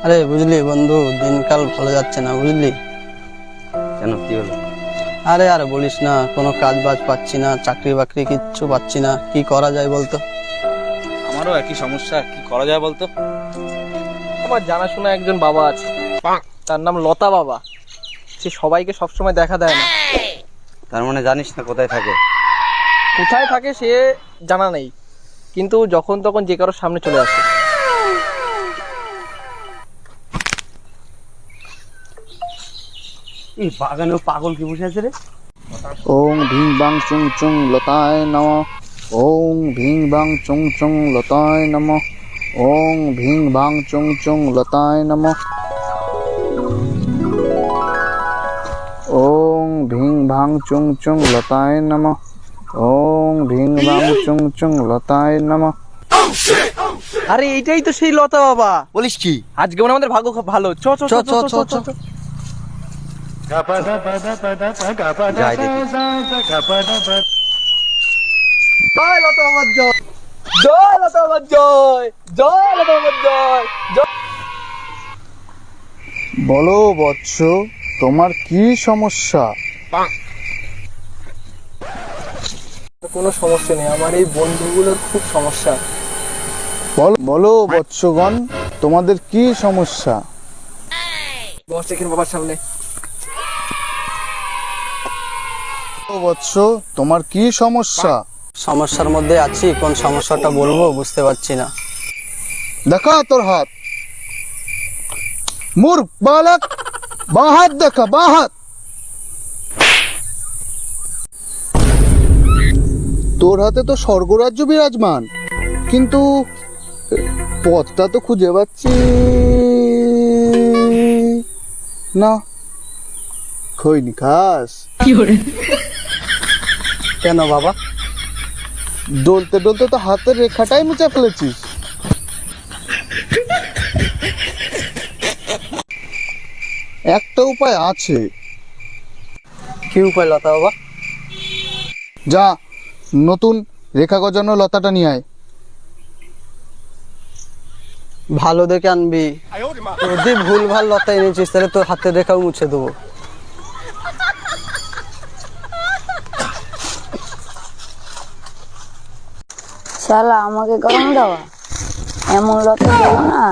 আরে বুঝলি বন্ধু, দিনকাল ভালো যাচ্ছে না বুঝলি। কেন, কি হলো? আরে আর বলিস না, কোনো কাজ বাজ পাচ্ছি না, চাকরি বাকরি কিচ্ছু পাচ্ছি না। কি করা যায় বলতো? আমারও একই সমস্যা, কি করা যায় বলতো? আমার জানাশোনা একজন বাবা আছে, তার নাম লতা বাবা। সে সবাইকে সবসময় দেখা দেয় না। তার মানে জানিস না কোথায় থাকে? কোথায় থাকে সে জানা নেই, কিন্তু যখন তখন যে কারোর সামনে চলে আসে। এই বাগানেও পাগল কি বসে আছে রে? ওং ভিং বাং চুং চুং লতায় নমঃ। ওং ভিং বাং চুং চুং লতায় নমঃ। ওং ভিং বাং চুং চুং লতায় নমঃ। ওং ভিং ভাং চুং চুং লতায় নমঃ। ওং ভিং বাং চুং চুং লতায় নমঃ। আরে এইটাই তো সেই লতা বাবা। বলিস কি? আজকে মনে হয় আমাদের ভাগ্য খুব ভালো। চ চ চ চ চ চ চ। যাই দেখি। জয় লতা বাবার জয়, জয় লতা বাবার জয়, জয় লতা বাবার জয়, জয়। বলো বৎস, তোমার কি সমস্যা? কোনো সমস্যা নেই, আমার এই বন্ধুগুলোর খুব সমস্যা। বলো বৎসগণ, তোমাদের কি সমস্যা? বস এখানে বাবার সামনে। বৎস, তোমার কি সমস্যা? সমস্যার মধ্যে আছি, কোন সমস্যাটা বলবো বুঝতে পারছি না। দেখা তোর হাত। মূর্খ বালক, বাঁ হাত দেখা, বাঁ হাত। তোর হাতে তো স্বর্গরাজ্য বিরাজমান, কিন্তু পথটা তো খুঁজে পাচ্ছি না। খৈনি খাস? কেন বাবা? ডলতে ডলতে তো হাতের রেখাটাই মুছে ফেলেছিস। একটা উপায় আছে। কি উপায় লতা বাবা? যা, নতুন রেখা গজানো লতাটা নিয়ে আয়। ভালো দেখে আনবি, যদি ভুল ভাল লতা এনেছিস তাহলে তোর হাতের রেখাও মুছে দেবো। শালা আমাকে গরম দেওয়া, এমন লতা দেবো না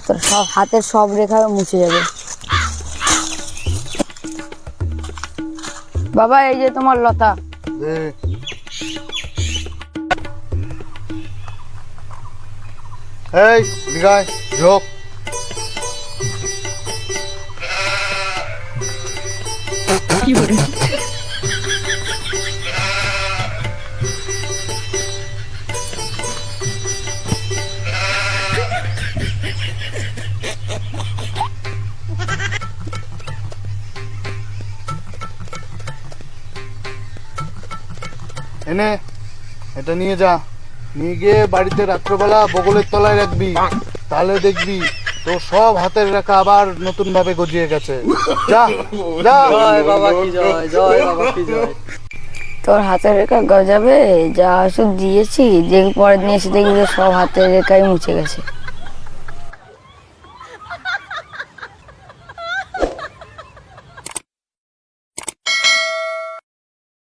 তোর সব হাতের সব রেখা মুছে যাবে। বাবা এই যে তোমার লতা। এই দিগায় ঝোক। এনে এটা নিয়ে যা, নিয়ে গিয়ে বাড়িতে রাত্রবেলা বগলের তলায় রাখবি, তাহলে দেখবি তোর সব হাতের রেখা আবার নতুন ভাবে গজিয়ে গেছে। যা যা। জয় বাবা কি জয়, জয় বাবা কি জয়। তোর হাতের রেখা গজাবে, যা ওষুধ দিয়েছি, যে পরের দিন এসে দেখবি তোর সব হাতের রেখাই মুছে গেছে।